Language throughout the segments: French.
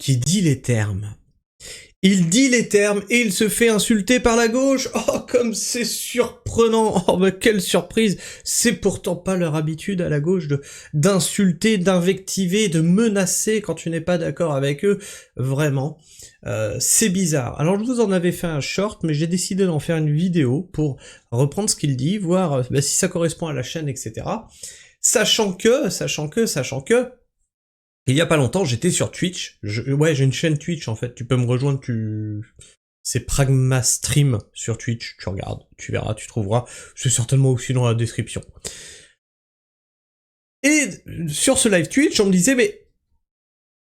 qui dit les termes. Il dit les termes et il se fait insulter par la gauche. Oh, comme c'est surprenant. Oh, mais quelle surprise. C'est pourtant pas leur habitude à la gauche d'insulter, d'invectiver, de menacer quand tu n'es pas d'accord avec eux. Vraiment. C'est bizarre. Alors, je vous en avais fait un short, mais j'ai décidé d'en faire une vidéo pour reprendre ce qu'il dit, voir si ça correspond à la chaîne, etc. Sachant que, il y a pas longtemps, j'étais sur Twitch. Ouais, j'ai une chaîne Twitch, en fait. Tu peux me rejoindre, c'est Pragma Stream sur Twitch. Tu regardes, tu verras, tu trouveras. C'est certainement aussi dans la description. Et sur ce live Twitch, on me disait, mais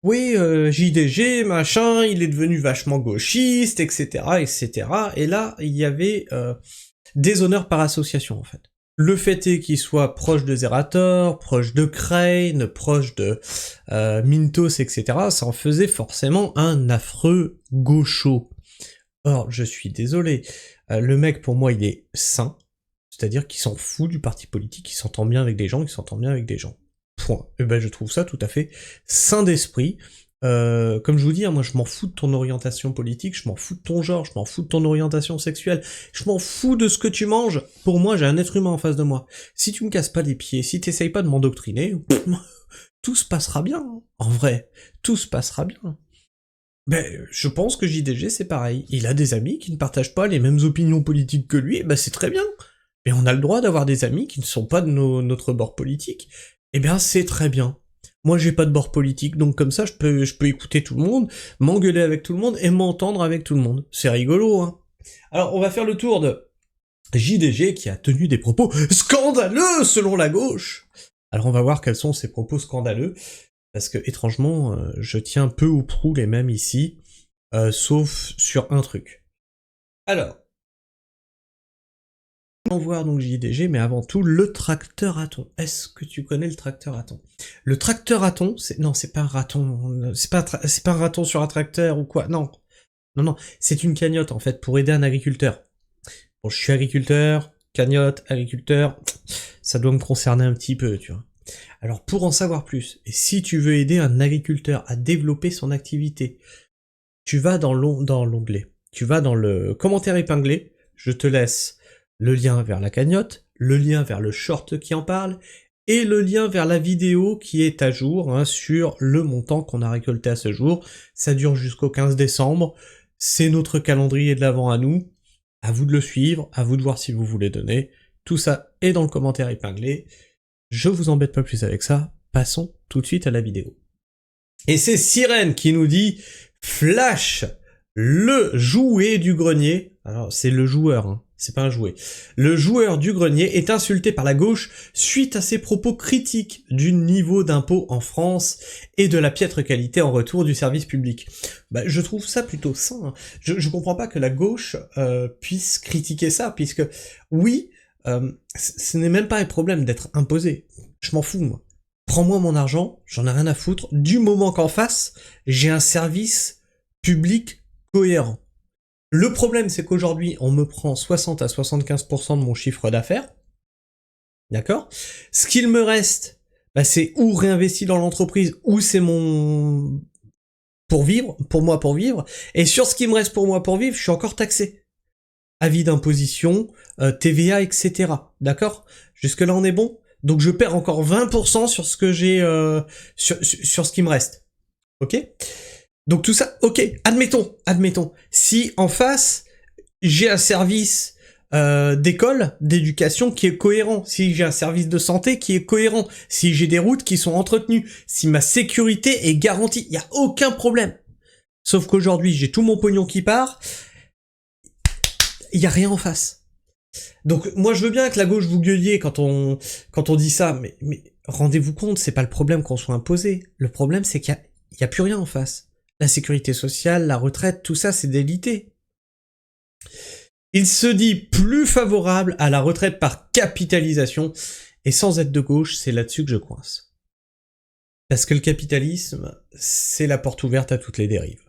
oui, JDG, machin, il est devenu vachement gauchiste, etc., etc. Et là, il y avait déshonneur par association, en fait. Le fait est qu'il soit proche de Zerator, proche de Crane, proche de Mintos, etc., ça en faisait forcément un affreux gaucho. Or, je suis désolé, le mec, pour moi, il est sain, c'est-à-dire qu'il s'en fout du parti politique, il s'entend bien avec des gens, il s'entend bien avec des gens. Point. Et ben, je trouve ça tout à fait sain d'esprit. Comme je vous dis, hein, moi je m'en fous de ton orientation politique, je m'en fous de ton genre, je m'en fous de ton orientation sexuelle, je m'en fous de ce que tu manges. Pour moi, j'ai un être humain en face de moi. Si tu me casses pas les pieds, si t'essayes pas de m'endoctriner, tout se passera bien. Hein. En vrai, tout se passera bien. Ben, je pense que JDG c'est pareil. Il a des amis qui ne partagent pas les mêmes opinions politiques que lui, et ben c'est très bien. Et on a le droit d'avoir des amis qui ne sont pas de notre bord politique. Eh bien, c'est très bien. Moi, j'ai pas de bord politique, donc comme ça, je peux écouter tout le monde, m'engueuler avec tout le monde et m'entendre avec tout le monde. C'est rigolo, hein. Alors, on va faire le tour de JDG qui a tenu des propos scandaleux selon la gauche. Alors, on va voir quels sont ces propos scandaleux, parce que, étrangement, je tiens peu ou prou les mêmes ici, sauf sur un truc. Alors, on va voir donc JDG, mais avant tout, le tracteur à thon. Est-ce que tu connais le tracteur à thon? Le tracteur à thon, non, c'est pas un raton, c'est pas un raton sur un tracteur ou quoi, non. Non, c'est une cagnotte, en fait, pour aider un agriculteur. Bon, je suis agriculteur, cagnotte, agriculteur, ça doit me concerner un petit peu, tu vois. Alors, pour en savoir plus, et si tu veux aider un agriculteur à développer son activité, tu vas dans l'onglet, tu vas dans le commentaire épinglé, je te laisse le lien vers la cagnotte, le lien vers le short qui en parle, et le lien vers la vidéo qui est à jour hein, sur le montant qu'on a récolté à ce jour. Ça dure jusqu'au 15 décembre, c'est notre calendrier de l'Avent à nous, à vous de le suivre, à vous de voir si vous voulez donner, tout ça est dans le commentaire épinglé. Je vous embête pas plus avec ça, passons tout de suite à la vidéo. Et c'est Sirène qui nous dit « Flash, le jouet du grenier », alors c'est le joueur, hein. C'est pas un jouet. Le joueur du grenier est insulté par la gauche suite à ses propos critiques du niveau d'impôt en France et de la piètre qualité en retour du service public. Bah, je trouve ça plutôt sain. Hein. Je comprends pas que la gauche puisse critiquer ça, puisque oui, ce n'est même pas un problème d'être imposé. Je m'en fous, moi. Prends-moi mon argent, j'en ai rien à foutre, du moment qu'en face, j'ai un service public cohérent. Le problème, c'est qu'aujourd'hui, on me prend 60 à 75% de mon chiffre d'affaires, d'accord? Ce qu'il me reste, bah, c'est ou réinvesti dans l'entreprise, ou c'est mon... pour vivre, pour moi pour vivre, et sur ce qui me reste pour moi pour vivre, je suis encore taxé. Avis d'imposition, TVA, etc. D'accord? Jusque-là, on est bon? Donc je perds encore 20% sur ce que j'ai... sur ce qui me reste. Ok? Donc tout ça, ok, admettons, si en face, j'ai un service d'école, d'éducation qui est cohérent, si j'ai un service de santé qui est cohérent, si j'ai des routes qui sont entretenues, si ma sécurité est garantie, il n'y a aucun problème. Sauf qu'aujourd'hui, j'ai tout mon pognon qui part, il n'y a rien en face. Donc moi je veux bien que la gauche vous gueuliez quand on dit ça, mais rendez-vous compte, c'est pas le problème qu'on soit imposé. Le problème c'est qu'il y a plus rien en face. La sécurité sociale, la retraite, tout ça, c'est délité. Il se dit plus favorable à la retraite par capitalisation, et sans être de gauche, c'est là-dessus que je coince. Parce que le capitalisme, c'est la porte ouverte à toutes les dérives.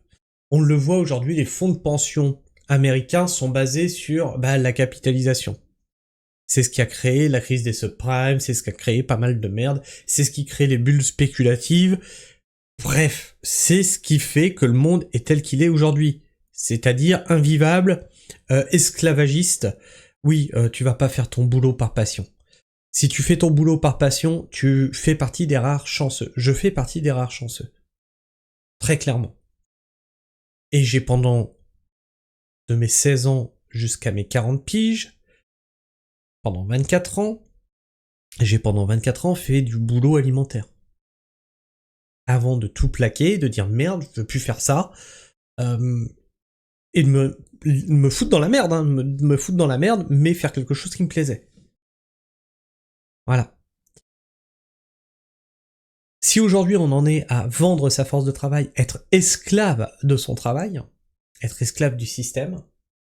On le voit aujourd'hui, les fonds de pension américains sont basés sur la capitalisation. C'est ce qui a créé la crise des subprimes, c'est ce qui a créé pas mal de merde, c'est ce qui crée les bulles spéculatives. Bref, c'est ce qui fait que le monde est tel qu'il est aujourd'hui. C'est-à-dire invivable, esclavagiste. Oui, tu vas pas faire ton boulot par passion. Si tu fais ton boulot par passion, tu fais partie des rares chanceux. Je fais partie des rares chanceux. Très clairement. Et j'ai pendant de mes 16 ans jusqu'à mes 40 piges, pendant 24 ans, j'ai pendant 24 ans fait du boulot alimentaire. Avant de tout plaquer, de dire merde, je veux plus faire ça, et de me foutre dans la merde, hein, me foutre dans la merde, mais faire quelque chose qui me plaisait. Voilà. Si aujourd'hui on en est à vendre sa force de travail, être esclave de son travail, être esclave du système,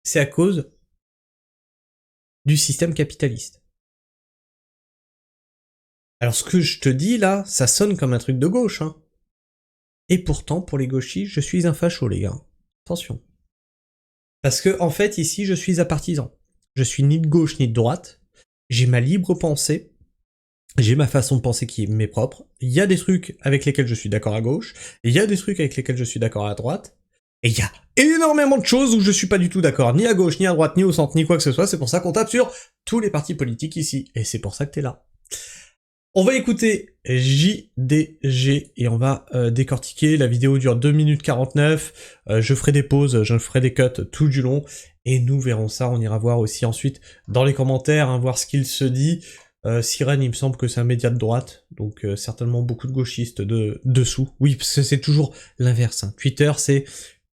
c'est à cause du système capitaliste. Alors ce que je te dis là, ça sonne comme un truc de gauche, hein. Et pourtant, pour les gauchistes, je suis un facho, les gars. Attention. Parce que, en fait, ici, je suis un partisan. Je suis ni de gauche ni de droite. J'ai ma libre pensée. J'ai ma façon de penser qui m'est propre. Il y a des trucs avec lesquels je suis d'accord à gauche. Il y a des trucs avec lesquels je suis d'accord à droite. Et il y a énormément de choses où je suis pas du tout d'accord, ni à gauche, ni à droite, ni au centre, ni quoi que ce soit. C'est pour ça qu'on tape sur tous les partis politiques ici. Et c'est pour ça que t'es là. On va écouter JDG et on va décortiquer. La vidéo dure 2 minutes 49. Je ferai des pauses, je ferai des cuts tout du long. Et nous verrons ça. On ira voir aussi ensuite dans les commentaires, hein, voir ce qu'il se dit. Sirène, il me semble que c'est un média de droite. Donc certainement beaucoup de gauchistes dessous. Oui, parce que c'est toujours l'inverse. Hein. Twitter, c'est...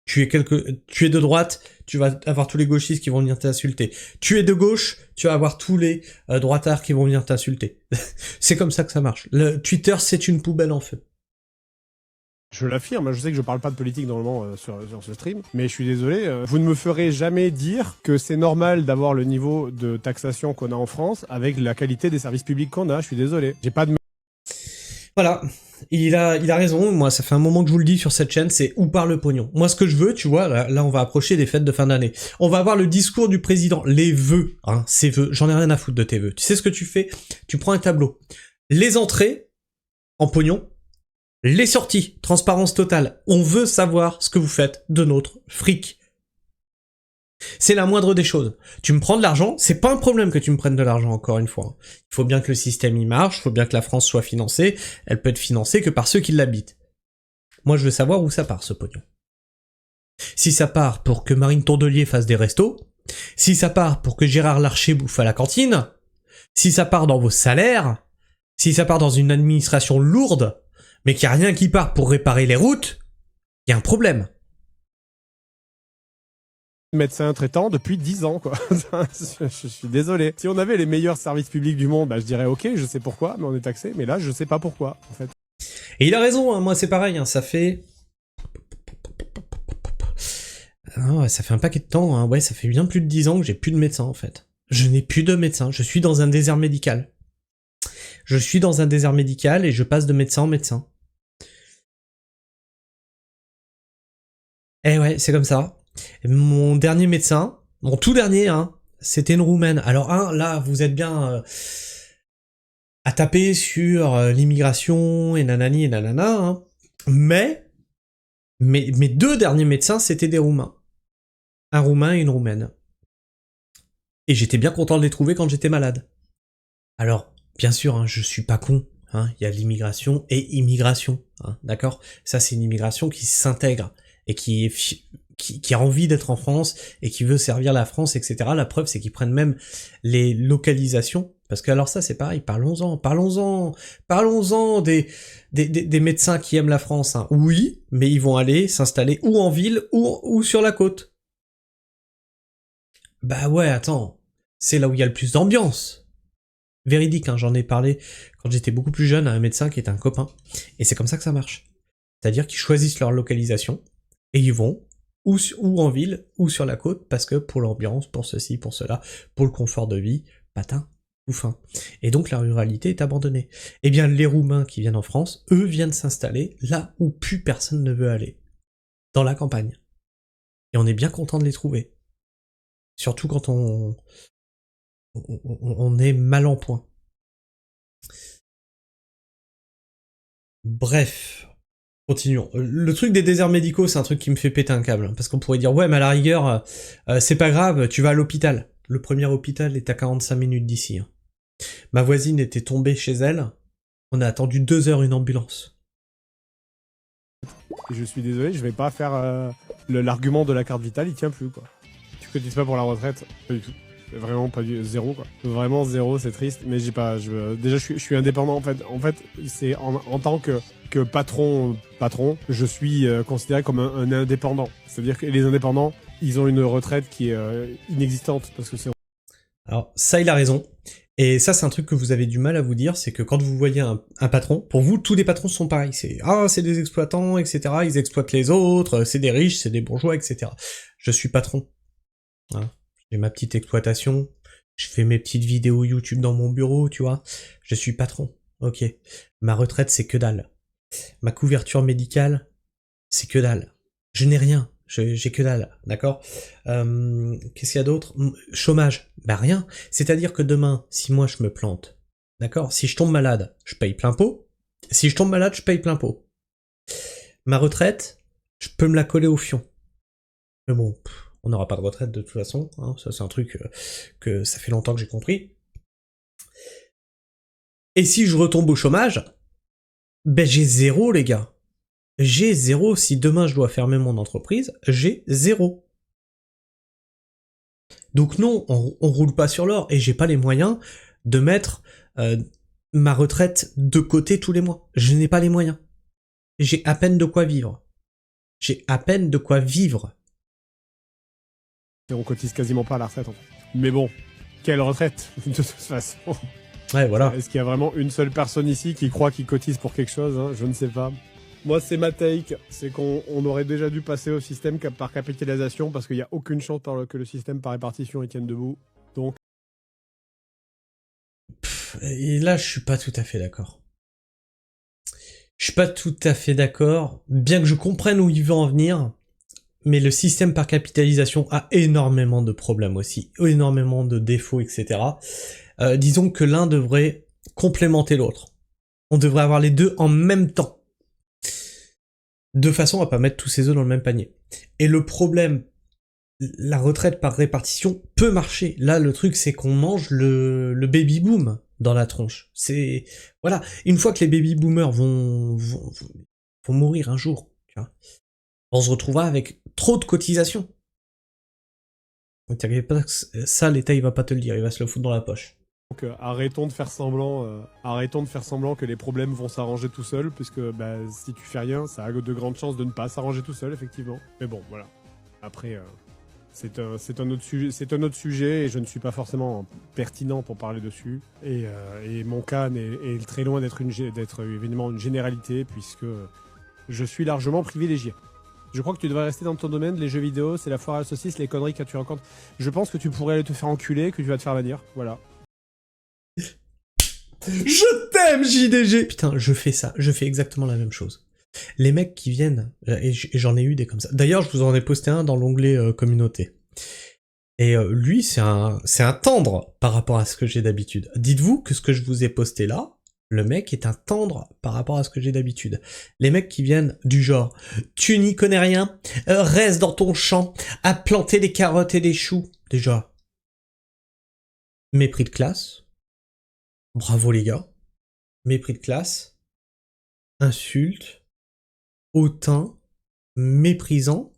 Tu es de droite, tu vas avoir tous les gauchistes qui vont venir t'insulter. Tu es de gauche, tu vas avoir tous les droitards qui vont venir t'insulter. C'est comme ça que ça marche. Le Twitter, c'est une poubelle en feu. Je l'affirme, je sais que je parle pas de politique normalement sur ce stream, mais je suis désolé, vous ne me ferez jamais dire que c'est normal d'avoir le niveau de taxation qu'on a en France avec la qualité des services publics qu'on a, je suis désolé. J'ai pas de... Voilà, il a raison, moi ça fait un moment que je vous le dis sur cette chaîne, c'est où part le pognon. Moi ce que je veux, tu vois, là on va approcher des fêtes de fin d'année. On va avoir le discours du président, les vœux, hein, ses vœux, j'en ai rien à foutre de tes vœux. Tu sais ce que tu fais? Tu prends un tableau. Les entrées, en pognon, les sorties, transparence totale. On veut savoir ce que vous faites de notre fric. C'est la moindre des choses. Tu me prends de l'argent, c'est pas un problème que tu me prennes de l'argent, encore une fois. Il faut bien que le système y marche, il faut bien que la France soit financée, elle peut être financée que par ceux qui l'habitent. Moi je veux savoir où ça part, ce pognon. Si ça part pour que Marine Tondelier fasse des restos, si ça part pour que Gérard Larcher bouffe à la cantine, si ça part dans vos salaires, si ça part dans une administration lourde, mais qu'il n'y a rien qui part pour réparer les routes, il y a un problème. médecin traitant depuis 10 ans, quoi. Je suis désolé. Si on avait les meilleurs services publics du monde, bah, je dirais ok, je sais pourquoi, mais on est taxé, mais là, je sais pas pourquoi, en fait. Et il a raison, hein, moi c'est pareil, hein, ça fait... Ah, ça fait un paquet de temps, hein, ouais, ça fait bien plus de 10 ans que j'ai plus de médecin, en fait. Je n'ai plus de médecin, je suis dans un désert médical. Je suis dans un désert médical et je passe de médecin en médecin. Eh ouais, c'est comme ça. Mon dernier médecin, mon tout dernier, hein, c'était une Roumaine. Alors là, vous êtes bien à taper sur l'immigration et nanani et nanana, hein. Mais mes deux derniers médecins, c'était des Roumains. Un Roumain et une Roumaine. Et j'étais bien content de les trouver quand j'étais malade. Alors, bien sûr, hein, je suis pas con. Hein, il y a l'immigration et immigration. Hein, d'accord? Ça, c'est une immigration qui s'intègre et qui a envie d'être en France et qui veut servir la France, etc. La preuve, c'est qu'ils prennent même les localisations. Parce que alors ça, c'est pareil, parlons-en des médecins qui aiment la France. Hein. Oui, mais ils vont aller s'installer ou en ville ou sur la côte. Bah ouais, attends, c'est là où il y a le plus d'ambiance. Véridique, hein, j'en ai parlé quand j'étais beaucoup plus jeune à un médecin qui est un copain. Et c'est comme ça que ça marche. C'est-à-dire qu'ils choisissent leur localisation et ils vont ou en ville ou sur la côte parce que pour l'ambiance, pour ceci, pour cela, pour le confort de vie, patin ou fin. Et donc la ruralité est abandonnée. Eh bien les Roumains qui viennent en France, eux viennent s'installer là où plus personne ne veut aller. Dans la campagne. Et on est bien content de les trouver. Surtout quand on est mal en point. Bref. Continuons. Le truc des déserts médicaux, c'est un truc qui me fait péter un câble. Parce qu'on pourrait dire, ouais, mais à la rigueur, c'est pas grave, tu vas à l'hôpital. Le premier hôpital est à 45 minutes d'ici. Hein. Ma voisine était tombée chez elle. On a attendu 2 heures une ambulance. Je suis désolé, je vais pas faire l'argument de la carte vitale, il tient plus, quoi. Tu cotises pas pour la retraite? Pas du tout. Vraiment pas du zéro, quoi. Vraiment zéro, c'est triste, mais j'ai pas. Déjà, je suis indépendant, en fait. En fait, c'est en tant que patron, je suis considéré comme un indépendant. C'est-à-dire que les indépendants, ils ont une retraite qui est inexistante, parce que c'est... Alors, ça, il a raison. Et ça, c'est un truc que vous avez du mal à vous dire, c'est que quand vous voyez un patron, pour vous, tous les patrons sont pareils. C'est des exploitants, etc. Ils exploitent les autres, c'est des riches, c'est des bourgeois, etc. Je suis patron. Hein. J'ai ma petite exploitation, je fais mes petites vidéos YouTube dans mon bureau, tu vois. Je suis patron. Ok. Ma retraite, c'est que dalle. Ma couverture médicale, c'est que dalle. Je n'ai rien. J'ai que dalle, d'accord. Qu'est-ce qu'il y a d'autre? Chômage, bah rien. C'est-à-dire que demain, si moi je me plante, d'accord, si je tombe malade, je paye plein pot. Si je tombe malade, je paye plein pot. Ma retraite, je peux me la coller au fion. Mais bon, on n'aura pas de retraite de toute façon. Hein, ça c'est un truc que ça fait longtemps que j'ai compris. Et si je retombe au chômage, ben j'ai zéro, les gars. J'ai zéro. Si demain je dois fermer mon entreprise, j'ai zéro. Donc non, on roule pas sur l'or et j'ai pas les moyens de mettre ma retraite de côté tous les mois. Je n'ai pas les moyens. J'ai à peine de quoi vivre. J'ai à peine de quoi vivre. Et on cotise quasiment pas à la retraite, en fait. Mais bon, quelle retraite, de toute façon. Ouais, voilà. Est-ce qu'il y a vraiment une seule personne ici qui croit qu'il cotise pour quelque chose, hein? Je ne sais pas. Moi, c'est ma take, c'est qu'on aurait déjà dû passer au système par capitalisation parce qu'il n'y a aucune chance que le système par répartition il tienne debout. Donc. Et là, je suis pas tout à fait d'accord. Je suis pas tout à fait d'accord, bien que je comprenne où il veut en venir, mais le système par capitalisation a énormément de problèmes aussi, énormément de défauts, etc. Disons que l'un devrait complémenter l'autre. On devrait avoir les deux en même temps. De façon à pas mettre tous ses œufs dans le même panier. Et le problème, la retraite par répartition peut marcher. Là, le truc, c'est qu'on mange le baby boom dans la tronche. C'est, voilà. Une fois que les baby boomers vont mourir un jour, tu vois, on se retrouvera avec trop de cotisations. Ne t'inquiète pas, ça, l'État, il va pas te le dire, il va se le foutre dans la poche. Donc arrêtons de faire semblant que les problèmes vont s'arranger tout seuls, puisque bah, si tu fais rien, ça a de grandes chances de ne pas s'arranger tout seul, effectivement. Mais bon, voilà. Après, c'est un autre sujet, et je ne suis pas forcément pertinent pour parler dessus. Et mon cas est très loin d'être évidemment une généralité, puisque je suis largement privilégié. Je crois que tu devrais rester dans ton domaine, les jeux vidéo, c'est la foire à la saucisse, les conneries que tu racontes. Je pense que tu pourrais aller te faire enculer, que tu vas te faire bannir, voilà. Je t'aime, JDG! Putain, je fais ça, je fais exactement la même chose. Les mecs qui viennent, et j'en ai eu des comme ça. D'ailleurs, je vous en ai posté un dans l'onglet communauté. Et lui, c'est un tendre par rapport à ce que j'ai d'habitude. Dites-vous que ce que je vous ai posté là, le mec est un tendre par rapport à ce que j'ai d'habitude. Les mecs qui viennent du genre, tu n'y connais rien, reste dans ton champ, à planter des carottes et des choux. Déjà, mépris de classe. Bravo les gars. Mépris de classe. Insulte. Hautain. Méprisant.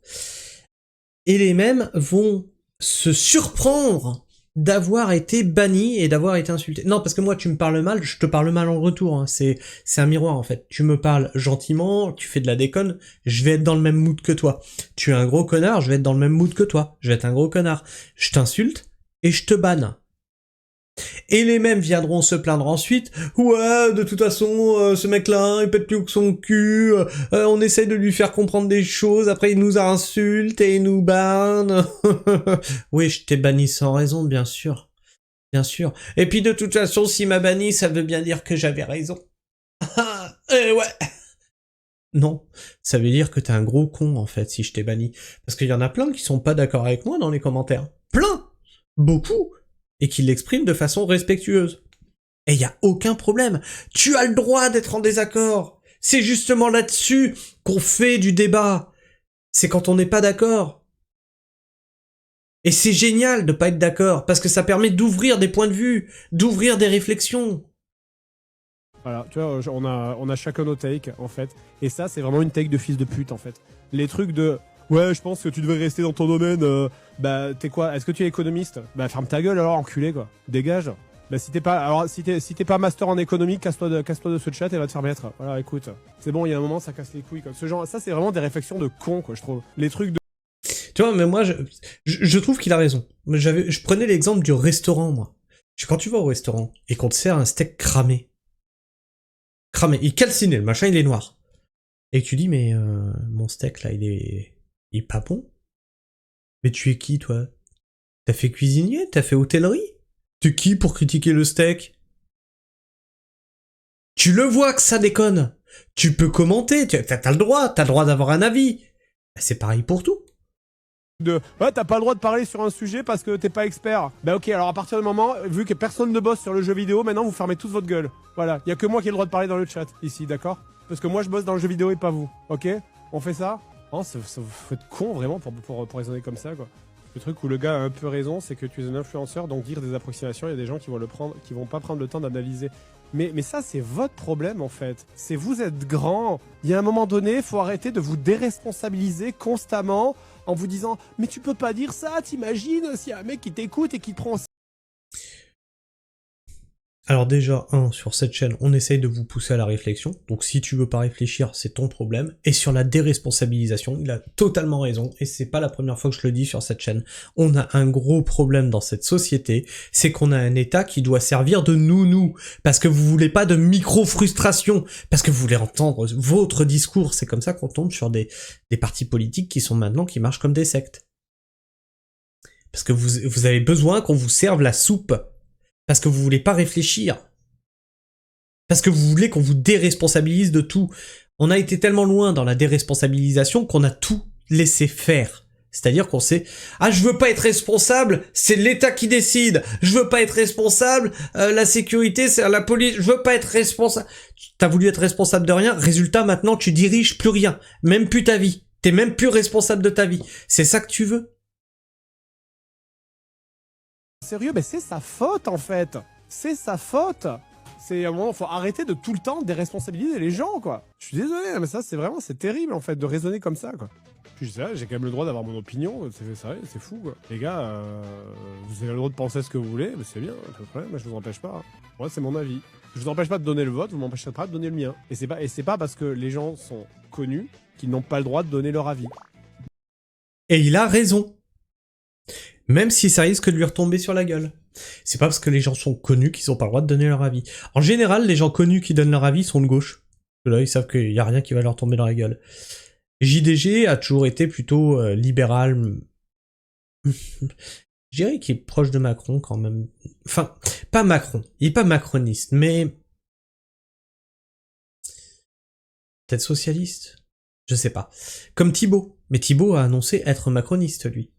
Et les mêmes vont se surprendre d'avoir été banni et d'avoir été insulté. Non, parce que moi, tu me parles mal, je te parle mal en retour. Hein. C'est un miroir, en fait. Tu me parles gentiment, tu fais de la déconne, je vais être dans le même mood que toi. Tu es un gros connard, je vais être dans le même mood que toi. Je vais être un gros connard. Je t'insulte et je te banne. Et les mêmes viendront se plaindre ensuite. Ouais, de toute façon, ce mec-là, il pète plus que son cul. On essaye de lui faire comprendre des choses. Après, il nous insulte et il nous banne. Oui, je t'ai banni sans raison, bien sûr. Bien sûr. Et puis, de toute façon, s'il m'a banni, ça veut bien dire que j'avais raison. Ouais. Non, ça veut dire que t'es un gros con, en fait, si je t'ai banni. Parce qu'il y en a plein qui sont pas d'accord avec moi dans les commentaires. Plein! Beaucoup! Et qui l'expriment de façon respectueuse. Et y a aucun problème. Tu as le droit d'être en désaccord. C'est justement là-dessus qu'on fait du débat. C'est quand on n'est pas d'accord. Et c'est génial de pas être d'accord, parce que ça permet d'ouvrir des points de vue, d'ouvrir des réflexions. Voilà, tu vois, on a chacun nos takes, en fait. Et ça, c'est vraiment une take de fils de pute, en fait. Les trucs de... Ouais, je pense que tu devrais rester dans ton domaine. Bah, t'es quoi? Est-ce que tu es économiste? Bah, ferme ta gueule alors, enculé, quoi. Dégage. Bah, si t'es pas master en économie, casse-toi de ce chat et va te faire mettre. Voilà, écoute. C'est bon, il y a un moment, ça casse les couilles, quoi. Ce genre, ça, c'est vraiment des réflexions de con, quoi, je trouve. Les trucs de... Tu vois, mais moi, je trouve qu'il a raison. Je prenais l'exemple du restaurant, moi. Quand tu vas au restaurant et qu'on te sert un steak cramé, il est calciné, le machin, il est noir. Et que tu dis, mais mon steak, là, il est pas bon. Mais tu es qui, toi? T'as fait cuisinier? T'as fait hôtellerie? T'es qui pour critiquer le steak? Tu le vois que ça déconne. Tu peux commenter, t'as le droit d'avoir un avis. C'est pareil pour tout. Ouais, t'as pas le droit de parler sur un sujet parce que t'es pas expert. Bah ok, alors à partir du moment, vu que personne ne bosse sur le jeu vidéo, maintenant vous fermez tous votre gueule. Voilà, y a que moi qui ai le droit de parler dans le chat, ici, d'accord? Parce que moi je bosse dans le jeu vidéo et pas vous, ok? On fait ça? Oh, faut être con vraiment pour raisonner comme ça, quoi. Le truc où le gars a un peu raison, c'est que tu es un influenceur, donc dire des approximations, il y a des gens qui vont pas prendre le temps d'analyser. Mais ça, c'est votre problème, en fait. C'est vous êtes grand. Il y a un moment donné, faut arrêter de vous déresponsabiliser constamment en vous disant « Mais tu peux pas dire ça, t'imagines s'il y a un mec qui t'écoute et qui te prend... » Alors déjà, sur cette chaîne, on essaye de vous pousser à la réflexion. Donc si tu veux pas réfléchir, c'est ton problème. Et sur la déresponsabilisation, il a totalement raison. Et c'est pas la première fois que je le dis sur cette chaîne. On a un gros problème dans cette société. C'est qu'on a un État qui doit servir de nounou. Parce que vous voulez pas de micro-frustration. Parce que vous voulez entendre votre discours. C'est comme ça qu'on tombe sur des partis politiques qui marchent comme des sectes. Parce que vous avez besoin qu'on vous serve la soupe. Parce que vous voulez pas réfléchir. Parce que vous voulez qu'on vous déresponsabilise de tout. On a été tellement loin dans la déresponsabilisation qu'on a tout laissé faire. C'est-à-dire qu'on sait, ah, je veux pas être responsable, c'est l'État qui décide. Je veux pas être responsable, la sécurité, c'est la police. Je veux pas être responsable. T'as voulu être responsable de rien, résultat maintenant tu diriges plus rien, même plus ta vie. T'es même plus responsable de ta vie. C'est ça que tu veux? Sérieux, mais c'est sa faute, en fait. C'est sa faute. C'est à un moment, faut arrêter de tout le temps déresponsabiliser les gens, quoi. Je suis désolé, mais ça, c'est terrible, en fait, de raisonner comme ça, quoi. Puis ça, j'ai quand même le droit d'avoir mon opinion, c'est fou, quoi. Les gars, vous avez le droit de penser ce que vous voulez, mais c'est bien, pas de problème, je vous empêche pas. Moi, c'est mon avis. Je vous empêche pas de donner le vote, vous m'empêcherez pas de donner le mien. Et c'est pas parce que les gens sont connus qu'ils n'ont pas le droit de donner leur avis. Et il a raison. Même si ça risque de lui retomber sur la gueule. C'est pas parce que les gens sont connus qu'ils ont pas le droit de donner leur avis. En général, les gens connus qui donnent leur avis sont de gauche. Là, ils savent qu'il y a rien qui va leur tomber dans la gueule. JDG a toujours été plutôt libéral. Je dirais qu'il est proche de Macron quand même. Enfin, pas Macron. Il est pas macroniste, mais... peut-être socialiste? Je sais pas. Comme Thibaut. Mais Thibaut a annoncé être macroniste, lui.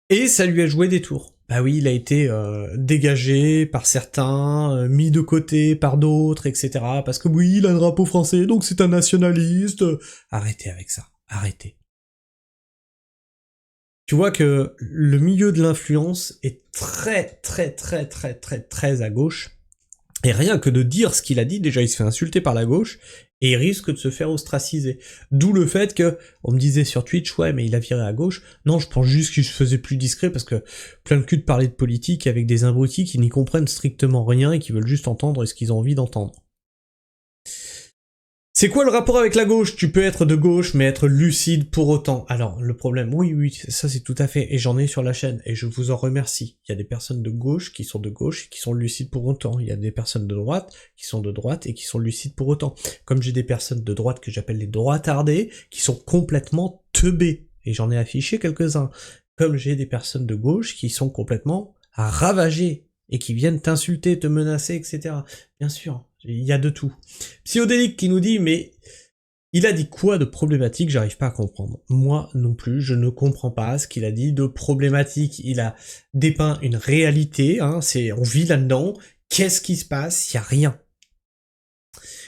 Et ça lui a joué des tours. Bah oui, il a été dégagé par certains, mis de côté par d'autres, etc. Parce que oui, il a un drapeau français, donc c'est un nationaliste. Arrêtez avec ça, arrêtez. Tu vois que le milieu de l'influence est très à gauche. Et rien que de dire ce qu'il a dit, déjà il se fait insulter par la gauche, et il risque de se faire ostraciser. D'où le fait que, on me disait sur Twitch, ouais mais il a viré à gauche. Non, je pense juste qu'il se faisait plus discret parce que plein de cul de parler de politique avec des abrutis qui n'y comprennent strictement rien et qui veulent juste entendre ce qu'ils ont envie d'entendre. C'est quoi le rapport avec la gauche? Tu peux être de gauche, mais être lucide pour autant. Alors, le problème, oui, ça c'est tout à fait, et j'en ai sur la chaîne, et je vous en remercie. Il y a des personnes de gauche et qui sont lucides pour autant. Il y a des personnes de droite qui sont de droite et qui sont lucides pour autant. Comme j'ai des personnes de droite que j'appelle les droitardés, qui sont complètement teubés, et j'en ai affiché quelques-uns. Comme j'ai des personnes de gauche qui sont complètement ravagées, et qui viennent t'insulter, te menacer, etc. Bien sûr. Il y a de tout. Psyodélique qui nous dit, mais il a dit quoi de problématique? J'arrive pas à comprendre. Moi non plus, je ne comprends pas ce qu'il a dit de problématique. Il a dépeint une réalité, hein, on vit là-dedans. Qu'est-ce qui se passe? Il y a rien.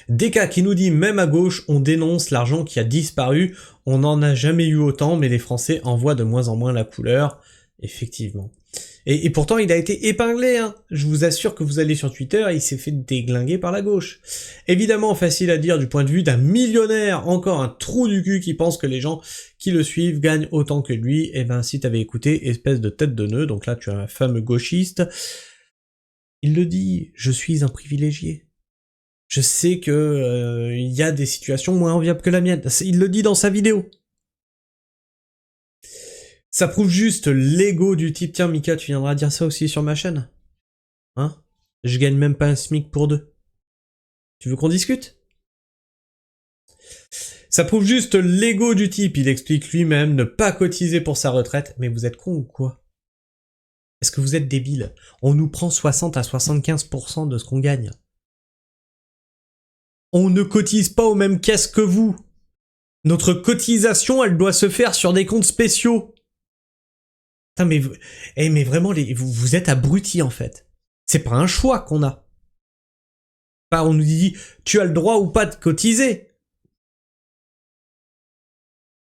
Deka qui nous dit, même à gauche, on dénonce l'argent qui a disparu, on n'en a jamais eu autant, mais les Français en voient de moins en moins la couleur. Effectivement. Et pourtant, il a été épinglé, hein. Je vous assure que vous allez sur Twitter, il s'est fait déglinguer par la gauche. Évidemment, facile à dire du point de vue d'un millionnaire, encore un trou du cul qui pense que les gens qui le suivent gagnent autant que lui. Eh ben, si t'avais écouté, espèce de tête de nœud, donc là, tu as un fameux gauchiste. Il le dit, je suis un privilégié. Je sais que il y a des situations moins enviables que la mienne. Il le dit dans sa vidéo. Ça prouve juste l'ego du type, tiens Mika, tu viendras dire ça aussi sur ma chaîne? Hein? Je gagne même pas un SMIC pour 2. Tu veux qu'on discute? Ça prouve juste l'ego du type, il explique lui-même ne pas cotiser pour sa retraite, mais vous êtes con ou quoi? Est-ce que vous êtes débile? On nous prend 60 à 75% de ce qu'on gagne. On ne cotise pas aux mêmes caisses que vous. Notre cotisation, elle doit se faire sur des comptes spéciaux. Putain, mais vraiment, vous êtes abrutis, en fait. C'est pas un choix qu'on a. Pas on nous dit, tu as le droit ou pas de cotiser.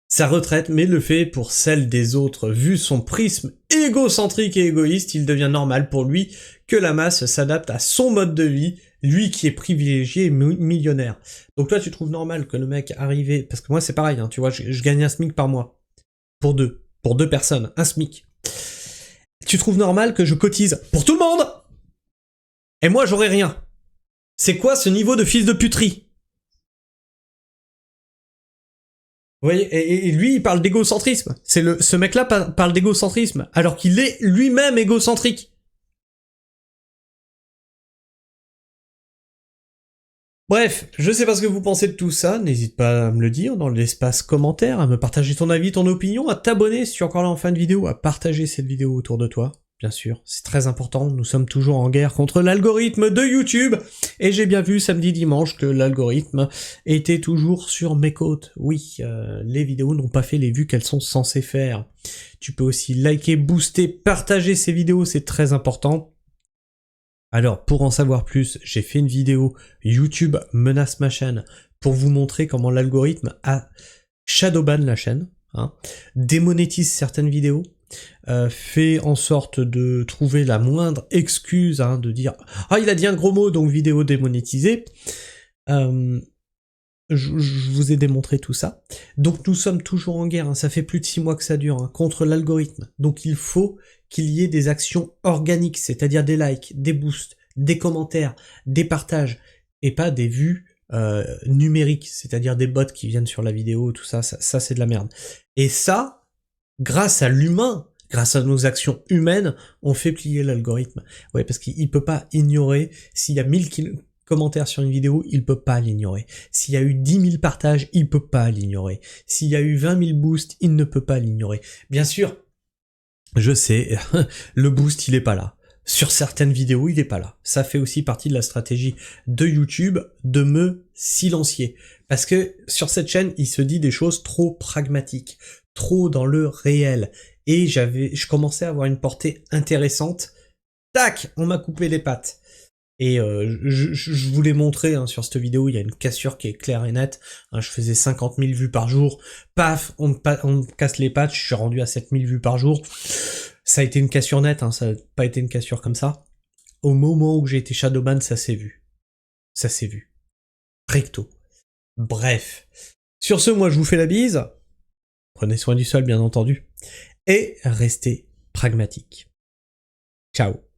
Sa retraite, mais le fait pour celle des autres. Vu son prisme égocentrique et égoïste, il devient normal pour lui que la masse s'adapte à son mode de vie, lui qui est privilégié et millionnaire. Donc toi, tu trouves normal que le mec arrive... Parce que moi, c'est pareil, hein, tu vois, je gagne un SMIC par mois. Pour deux personnes, un SMIC. Tu trouves normal que je cotise pour tout le monde? Et moi, j'aurai rien. C'est quoi ce niveau de fils de puterie? Vous voyez, et lui, il parle d'égocentrisme. Ce mec-là parle d'égocentrisme, alors qu'il est lui-même égocentrique. Bref, je sais pas ce que vous pensez de tout ça, n'hésite pas à me le dire dans l'espace commentaire, à me partager ton avis, ton opinion, à t'abonner si tu es encore là en fin de vidéo, à partager cette vidéo autour de toi, bien sûr, c'est très important, nous sommes toujours en guerre contre l'algorithme de YouTube, et j'ai bien vu samedi dimanche que l'algorithme était toujours sur mes côtes. Oui, les vidéos n'ont pas fait les vues qu'elles sont censées faire. Tu peux aussi liker, booster, partager ces vidéos, c'est très important. Alors, pour en savoir plus, j'ai fait une vidéo YouTube menace ma chaîne pour vous montrer comment l'algorithme a shadowban la chaîne, hein, démonétise certaines vidéos, fait en sorte de trouver la moindre excuse, hein, de dire « Ah, il a dit un gros mot, donc vidéo démonétisée ». Je vous ai démontré tout ça. Donc nous sommes toujours en guerre, hein, ça fait plus de 6 mois que ça dure, hein, contre l'algorithme. Donc il faut qu'il y ait des actions organiques, c'est-à-dire des likes, des boosts, des commentaires, des partages, et pas des vues numériques, c'est-à-dire des bots qui viennent sur la vidéo, tout ça, ça c'est de la merde. Et ça, grâce à l'humain, grâce à nos actions humaines, on fait plier l'algorithme. Ouais, parce qu'il peut pas ignorer s'il y a 1000 commentaires sur une vidéo, il peut pas l'ignorer. S'il y a eu 10 000 partages, il peut pas l'ignorer. S'il y a eu 20 000 boosts, il ne peut pas l'ignorer. Bien sûr, je sais, le boost, il est pas là. Sur certaines vidéos, il est pas là. Ça fait aussi partie de la stratégie de YouTube de me silencier. Parce que sur cette chaîne, il se dit des choses trop pragmatiques, trop dans le réel. Et je commençais à avoir une portée intéressante. Tac, on m'a coupé les pattes. Et je vous l'ai montré, hein, sur cette vidéo, il y a une cassure qui est claire et nette. Hein, je faisais 50 000 vues par jour. Paf, on me casse les pattes, je suis rendu à 7 000 vues par jour. Ça a été une cassure nette, hein, ça n'a pas été une cassure comme ça. Au moment où j'ai été shadowban, ça s'est vu. Ça s'est vu. Recto. Bref. Sur ce, moi je vous fais la bise. Prenez soin du sol, bien entendu. Et restez pragmatiques. Ciao.